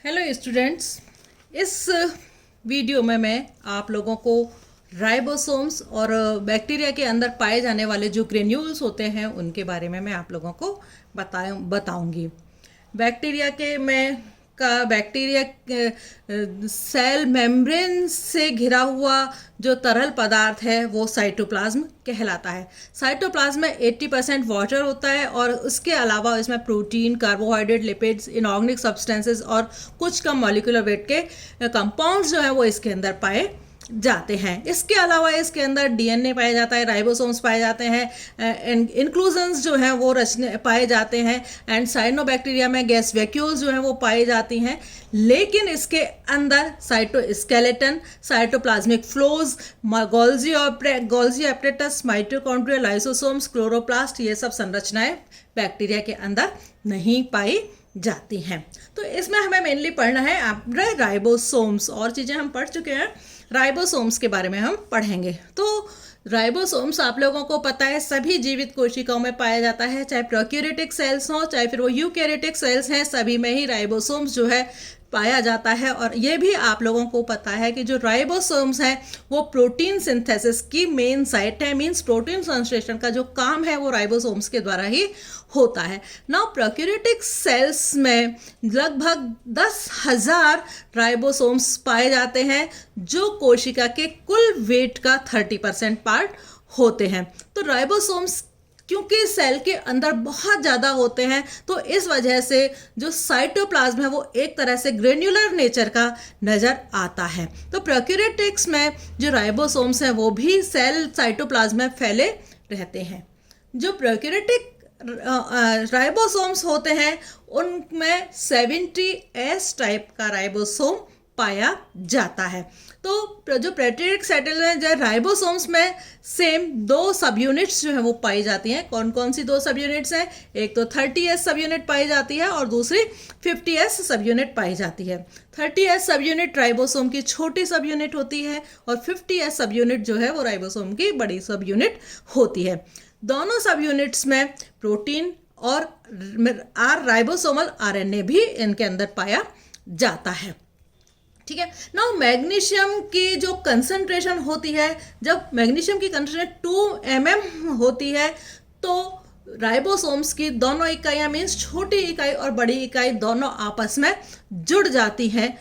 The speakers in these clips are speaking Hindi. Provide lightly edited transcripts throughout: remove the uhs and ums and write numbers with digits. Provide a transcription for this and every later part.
हेलो स्टूडेंट्स, इस वीडियो में मैं आप लोगों को राइबोसोम्स और बैक्टीरिया के अंदर पाए जाने वाले जो ग्रेन्यूल्स होते हैं उनके बारे में मैं आप लोगों को बताऊंगी। बैक्टीरिया के में का बैक्टीरिया सेल मेम्ब्रेन से घिरा हुआ जो तरल पदार्थ है वो साइटोप्लाज्म कहलाता है। साइटोप्लाज्म में 80% वाटर होता है और उसके अलावा इसमें protein, carbohydrate, lipids, inorganic substances और कुछ कम मॉलिक्यूलर वेट के कंपाउंड्स जो है वो इसके अंदर पाए जाते हैं। इसके अलावा इसके अंदर डीएनए पाया जाता है, राइबोसोम्स पाए जाते हैं, इंक्लूजन्स जो हैं वो रचने पाए जाते हैं एंड साइनोबैक्टीरिया में गैस वैक्यूल्स जो हैं वो पाई जाती हैं। लेकिन इसके अंदर cytoskeleton, cytoplasmic flows, Golgi apparatus, mitochondria, lysosomes, chloroplast, ये सब संरचनाएं बैक्टीरिया के अंदर नहीं पाई जाती हैं। तो इसमें हमें मेनली पढ़ना है राइबोसोम्स। और चीज़ें हम पढ़ चुके हैं, राइबोसोम्स के बारे में हम पढ़ेंगे। तो राइबोसोम्स आप लोगों को पता है सभी जीवित कोशिकाओं में पाया जाता है, चाहे प्रोकैरियोटिक सेल्स हो चाहे फिर वो यूकैरियोटिक सेल्स हैं, सभी में ही राइबोसोम्स जो है पाया जाता है। और ये भी आप लोगों को पता है कि जो राइबोसोम्स हैं वो प्रोटीन सिंथेसिस की मेन साइट है, मींस प्रोटीन संश्लेषण का जो काम है वो राइबोसोम्स के द्वारा ही होता है। नाउ प्रोकैरियोटिक सेल्स में लगभग 10,000 राइबोसोम्स पाए जाते हैं जो कोशिका के कुल वेट का 30% पार्ट होते हैं। तो राइबोसोम्स क्योंकि सेल के अंदर बहुत ज़्यादा होते हैं तो इस वजह से जो साइटोप्लाज्म है वो एक तरह से ग्रेन्युलर नेचर का नज़र आता है। तो प्रोकैरियोटिक्स में जो राइबोसोम्स हैं वो भी सेल साइटोप्लाज्म में फैले रहते हैं। जो प्रोकैरियोटिक राइबोसोम्स होते हैं उनमें 70S टाइप का राइबोसोम पाया जाता है। तो जो प्रोकैरियोटिक सेल है जो राइबोसोम्स में सेम 2 सब यूनिट्स जो है वो पाई जाती हैं। कौन कौन सी 2 सब यूनिट्स हैं? एक तो 30S सब यूनिट पाई जाती है और दूसरी 50S सब यूनिट पाई जाती है। 30S सब यूनिट राइबोसोम की छोटी सब यूनिट होती है और 50S सब यूनिट जो है वो राइबोसोम की बड़ी सब यूनिट होती है। दोनों सब यूनिट्स में प्रोटीन और राइबोसोमल RNA भी इनके अंदर पाया जाता है। ठीक है। नाउ मैग्नीशियम की जो कंसंट्रेशन होती है, जब मैग्नीशियम की कंसंट्रेशन 2 mm होती है तो राइबोसोम्स की दोनों इकाइयाँ मीन्स छोटी इकाई और बड़ी इकाई दोनों आपस में जुड़ जाती हैं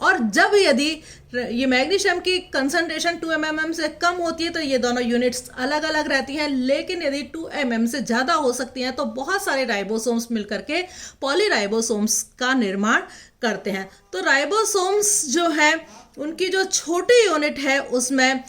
और जब यदि ये मैग्नीशियम की कंसंट्रेशन 2 mm से कम होती है तो ये दोनों यूनिट्स अलग अलग रहती हैं। लेकिन यदि 2 mm से ज़्यादा हो सकती हैं तो बहुत सारे राइबोसोम्स मिलकर के पॉलीराइबोसोम्स का निर्माण करते हैं। तो राइबोसोम्स जो है उनकी जो छोटी यूनिट है उसमें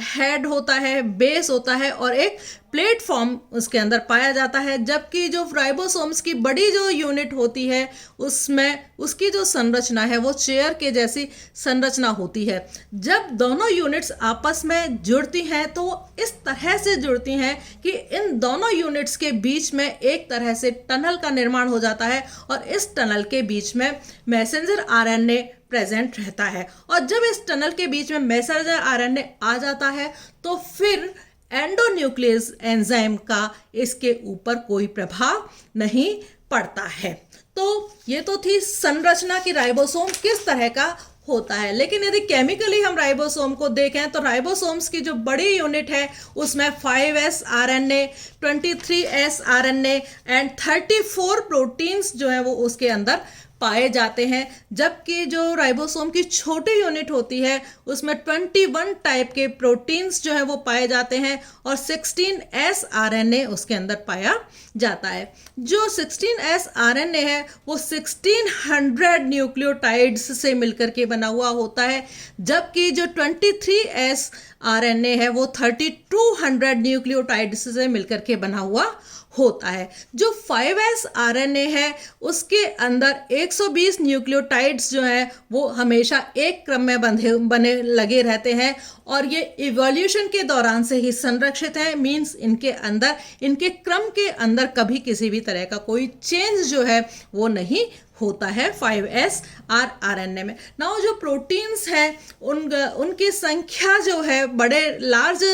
हेड होता है, बेस होता है और एक प्लेटफॉर्म उसके अंदर पाया जाता है। जबकि जो राइबोसोम्स की बड़ी जो यूनिट होती है उसमें उसकी जो संरचना है वो चेयर के जैसी संरचना होती है। जब दोनों यूनिट्स आपस में जुड़ती हैं तो इस तरह से जुड़ती हैं कि इन दोनों यूनिट्स के बीच में एक तरह से टनल का निर्माण हो जाता है और इस टनल के बीच में मैसेंजर RNA प्रेजेंट रहता है। और जब इस टनल के बीच में मैसेंजर RNA आ जाता है तो फिर एंडोन्यूक्लियस एंजाइम का इसके ऊपर कोई प्रभाव नहीं पड़ता है। तो ये तो थी संरचना की राइबोसोम किस तरह का होता है। लेकिन यदि केमिकली हम राइबोसोम को देखें तो राइबोसोम्स की जो बड़ी यूनिट है उसमें 5S RNA, 23S RNA and 34 proteins जो है वो उसके अंदर पाए जाते हैं। जबकि जो राइबोसोम की छोटी यूनिट होती है उसमें 21 टाइप के प्रोटीन्स जो है वो पाए जाते हैं और 16S RNA उसके अंदर पाया जाता है। जो 16S RNA है वो 1600 न्यूक्लियोटाइड्स से मिलकर के बना हुआ होता है। जबकि जो 23S RNA है वो 3200 न्यूक्लियोटाइड्स से मिलकर के बना हुआ होता है। जो 5S RNA है उसके अंदर 120 न्यूक्लियोटाइड्स जो हैं वो हमेशा एक क्रम में बने लगे रहते हैं और ये इवोल्यूशन के दौरान से ही संरक्षित हैं। मींस इनके अंदर इनके क्रम के अंदर कभी किसी भी तरह का कोई चेंज जो है वो नहीं होता है 5s rRNA में। नाउ जो प्रोटीन्स हैं उनकी संख्या जो है बड़े लार्ज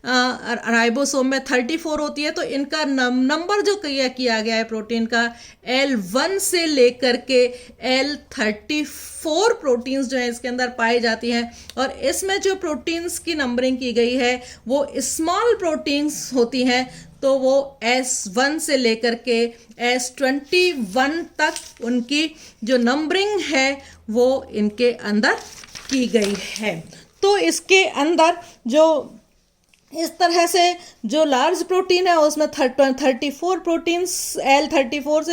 राइबोसोम में 34 होती है, तो इनका नंबर जो किया गया है प्रोटीन का L1 से लेकर के L34 प्रोटीन्स जो है इसके अंदर पाई जाती हैं। और इसमें जो प्रोटीन्स की नंबरिंग की गई है वो स्मॉल प्रोटीन्स होती हैं, तो वो S1 से लेकर के S21 तक उनकी जो नंबरिंग है वो इनके अंदर की गई है। तो इसके अंदर जो इस तरह से जो लार्ज प्रोटीन है उसमें 34 प्रोटीन्स L34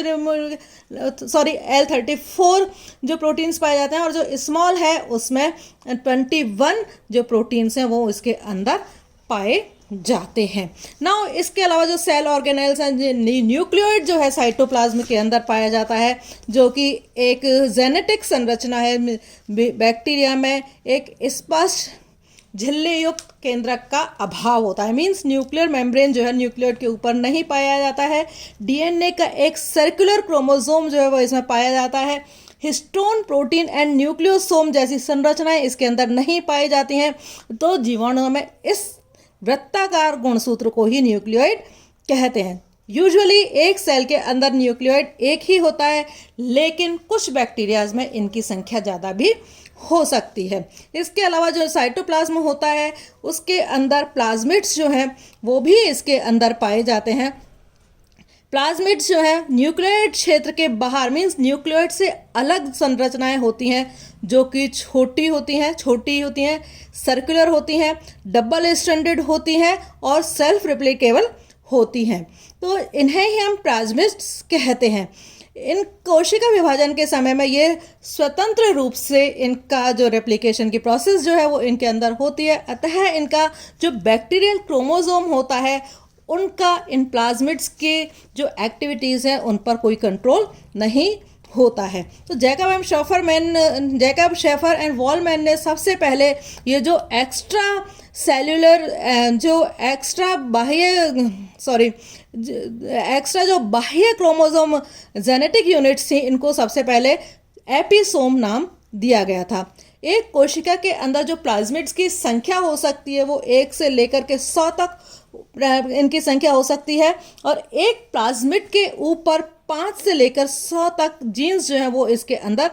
जो प्रोटीन्स पाए जाते हैं, और जो स्मॉल है उसमें 21 जो प्रोटीन्स हैं वो इसके अंदर पाए जाते हैं। नाउ इसके अलावा जो सेल ऑर्गेनेल्स हैं, न्यूक्लियोइड जो है साइटोप्लाज्म के अंदर पाया जाता है, जो कि एक जेनेटिक संरचना है। बैक्टीरिया में एक स्पष्ट झिल्ली युक्त केंद्रक का अभाव होता है, मीन्स न्यूक्लियर मेम्ब्रेन जो है न्यूक्लियोइड के ऊपर नहीं पाया जाता है। डीएनए का एक सर्कुलर क्रोमोसोम जो है वो इसमें पाया जाता है। हिस्टोन प्रोटीन एंड न्यूक्लियोसोम जैसी संरचनाएं इसके अंदर नहीं पाई जाती हैं। तो जीवाणुओं में इस वृत्ताकार गुणसूत्र को ही न्यूक्लियोइड कहते हैं। यूजुअली एक सेल के अंदर न्यूक्लियोइड एक ही होता है, लेकिन कुछ बैक्टीरियाज में इनकी संख्या ज़्यादा भी हो सकती है। इसके अलावा जो साइटोप्लाज्म होता है उसके अंदर प्लाज्मिड्स जो हैं वो भी इसके अंदर पाए जाते हैं। प्लाज्मिड्स जो है न्यूक्लियोइड क्षेत्र के बाहर, मीन्स न्यूक्लियोइड से अलग संरचनाएं होती हैं, जो कि छोटी होती हैं, सर्कुलर होती हैं, डबल स्ट्रैंडेड होती हैं और सेल्फ रिप्लिकेबल होती हैं। तो इन्हें ही हम प्लाज्मिड्स कहते हैं। इन कोशिका विभाजन के समय में ये स्वतंत्र रूप से इनका जो रेप्लिकेशन की प्रोसेस जो है वो इनके अंदर होती है, अतः इनका जो बैक्टीरियल क्रोमोसोम होता है उनका इन प्लाज्मिड्स के जो एक्टिविटीज़ हैं उन पर कोई कंट्रोल नहीं होता है। तो जैकब शेफर एंड वॉलमैन ने सबसे पहले ये जो एक्स्ट्रा जो बाह्य क्रोमोसोम जेनेटिक यूनिट्स थी, इनको सबसे पहले एपिसोम नाम दिया गया था। एक कोशिका के अंदर जो प्लाज्मिड्स की संख्या हो सकती है वो 1 से लेकर के 100 तक इनकी संख्या हो सकती है, और एक प्लाज्मिड के ऊपर 5 से लेकर 100 तक जीन्स जो हैं वो इसके अंदर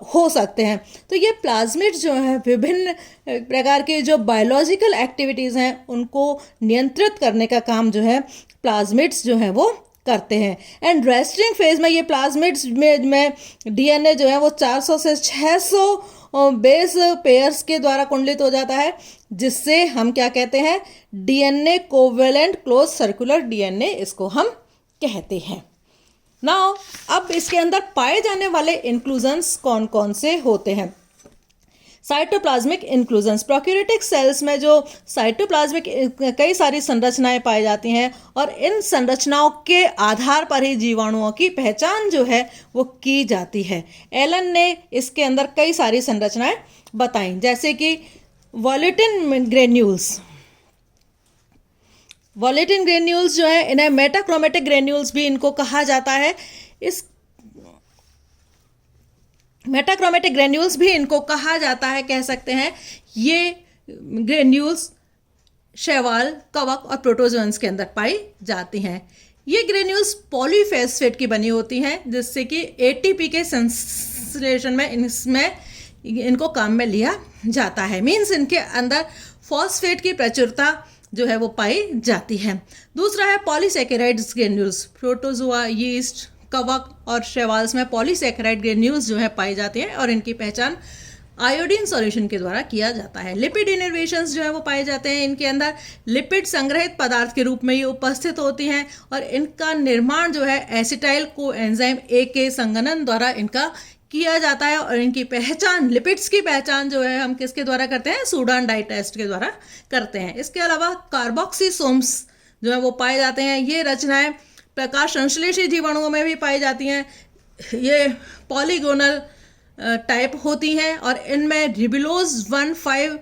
हो सकते हैं। तो ये प्लाज्मिड जो है विभिन्न प्रकार की जो बायोलॉजिकल एक्टिविटीज़ हैं उनको नियंत्रित करने का काम जो है प्लाज्मिड्स जो हैं वो करते हैं। एंड रेस्टिंग फेज में ये प्लाज्मिड्स में डीएनए जो है वो 400 से 600 बेस पेयर्स के द्वारा कुंडलित हो जाता है, जिससे हम क्या कहते हैं, DNA covalent close circular DNA इसको हम कहते हैं। नाउ अब इसके अंदर पाए जाने वाले इंक्लूजन्स कौन कौन से होते हैं। साइटोप्लाज्मिक इंक्लूजन्स, प्रोकैरियोटिक सेल्स में जो साइटोप्लाज्मिक कई सारी संरचनाएं पाई जाती हैं, और इन संरचनाओं के आधार पर ही जीवाणुओं की पहचान जो है वो की जाती है। एलन ने इसके अंदर कई सारी संरचनाएं बताई, जैसे कि वॉलेटिन ग्रेन्यूल्स जो है, इन्हें मेटाक्रोमेटिक ग्रेन्यूल्स भी इनको कहा जाता है। इस मेटाक्रोमेटिक ग्रेन्यूल्स भी इनको कहा जाता है, कह सकते हैं। ये ग्रेन्यूल्स शैवाल, कवक और प्रोटोजोन्स के अंदर पाई जाती हैं। ये ग्रेन्यूल्स पॉलीफेस्फेट की बनी होती हैं, जिससे कि एटीपी के संश्लेषण में इनको काम में लिया जाता है। मीन्स इनके अंदर फॉस्फेट की प्रचुरता जो है वो पाई जाती है। दूसरा है पॉलीसैकेराइड्स ग्रेन्यूल्स, प्रोटोजोआ, यीस्ट, कवक और शैवाल्स में पॉलीसैकेराइड ग्रेन्यूल्स जो है पाई जाती हैं, और इनकी पहचान आयोडीन सॉल्यूशन के द्वारा किया जाता है। लिपिड इनर्वेशंस जो है वो पाए जाते हैं। इनके अंदर लिपिड संग्रहित पदार्थ के रूप में ये उपस्थित होती हैं, और इनका निर्माण जो है एसिटाइल कोएंजाइम ए के संघनन द्वारा इनका किया जाता है, और इनकी पहचान, लिपिड्स की पहचान जो है हम किसके द्वारा करते हैं, सूडान डाई टेस्ट के द्वारा करते हैं। इसके अलावा कार्बोक्सीसोम्स जो है वो पाए जाते हैं। ये रचनाएं प्रकाश संश्लेषी जीवाणुओं में भी पाई जाती हैं। ये पॉलीगोनल टाइप होती हैं, और इनमें रिबुलोज 1,5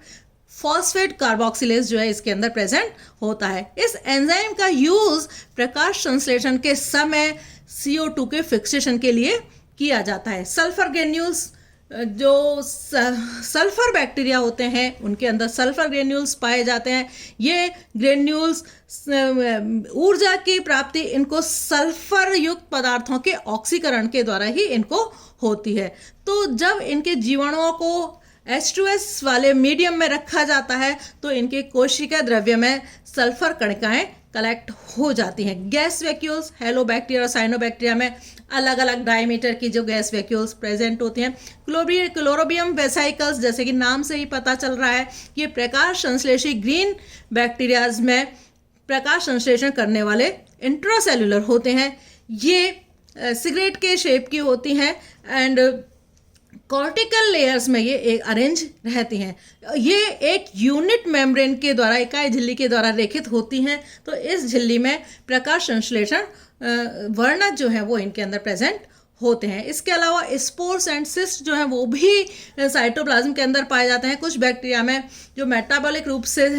फॉस्फेट कार्बोक्सिलेज जो है इसके अंदर प्रेजेंट होता है। इस एंजाइम का यूज प्रकाश संश्लेषण के समय CO2 के फिक्सेशन के लिए किया जाता है। सल्फर ग्रेन्यूल्स, जो सल्फर बैक्टीरिया होते हैं उनके अंदर सल्फर ग्रेन्यूल्स पाए जाते हैं। ये ग्रेन्यूल्स ऊर्जा की प्राप्ति इनको सल्फर युक्त पदार्थों के ऑक्सीकरण के द्वारा ही इनको होती है। तो जब इनके जीवाणुओं को H2S वाले मीडियम में रखा जाता है तो इनके कोशिका द्रव्य में सल्फर कणिकाएं कलेक्ट हो जाती हैं। गैस वैक्यूल्स, हेलोबैक्टीरिया और साइनोबैक्टीरिया में अलग अलग डायमीटर की जो गैस वैक्यूल्स प्रेजेंट होती हैं। क्लोरोबियम वेसाइकल्स, जैसे कि नाम से ही पता चल रहा है, ये प्रकाश संश्लेषी ग्रीन बैक्टीरियाज में प्रकाश संश्लेषण करने वाले इंट्रासेल्युलर होते हैं। ये सिगरेट के शेप की होती हैं एंड कॉर्टिकल लेयर्स में ये एक अरेंज रहती हैं। ये एक यूनिट मेम्ब्रेन के द्वारा, इकाई झिल्ली के द्वारा रेखित होती हैं। तो इस झिल्ली में प्रकाश संश्लेषण वर्णज जो है वो इनके अंदर प्रेजेंट होते हैं। इसके अलावा स्पोर्स एंड सिस्ट जो है वो भी साइटोप्लाज्म के अंदर पाए जाते हैं। कुछ बैक्टीरिया में जो मेटाबॉलिक रूप से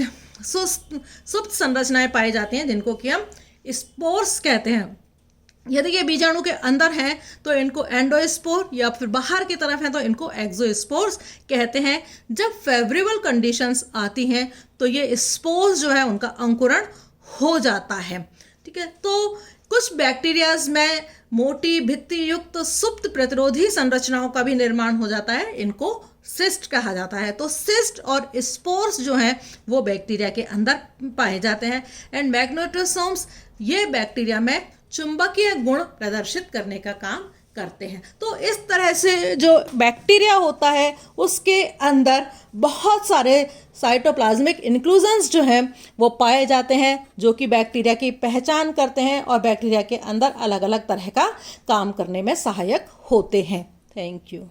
सुप्त संरचनाएं पाई जाती हैं जिनको कि हम स्पोर्स कहते हैं। यदि ये बीजाणु के अंदर हैं तो इनको एंडोस्पोर, या फिर बाहर की तरफ हैं तो इनको एक्सोस्पोर्स कहते हैं। जब फेवरेबल कंडीशंस आती हैं तो ये स्पोर्स जो है उनका अंकुरण हो जाता है। ठीक है, तो कुछ बैक्टीरियाज में मोटी भित्ति युक्त सुप्त प्रतिरोधी संरचनाओं का भी निर्माण हो जाता है, इनको सिस्ट कहा जाता है। तो सिस्ट और स्पोर्स जो हैं वो बैक्टीरिया के अंदर पाए जाते हैं। एंड मैग्नेटोसोम्स ये बैक्टीरिया में चुंबकीय गुण प्रदर्शित करने का काम करते हैं। तो इस तरह से जो बैक्टीरिया होता है उसके अंदर बहुत सारे साइटोप्लाज्मिक इंक्लूजन्स जो हैं वो पाए जाते हैं, जो कि बैक्टीरिया की पहचान करते हैं और बैक्टीरिया के अंदर अलग अलग तरह का काम करने में सहायक होते हैं। Thank you.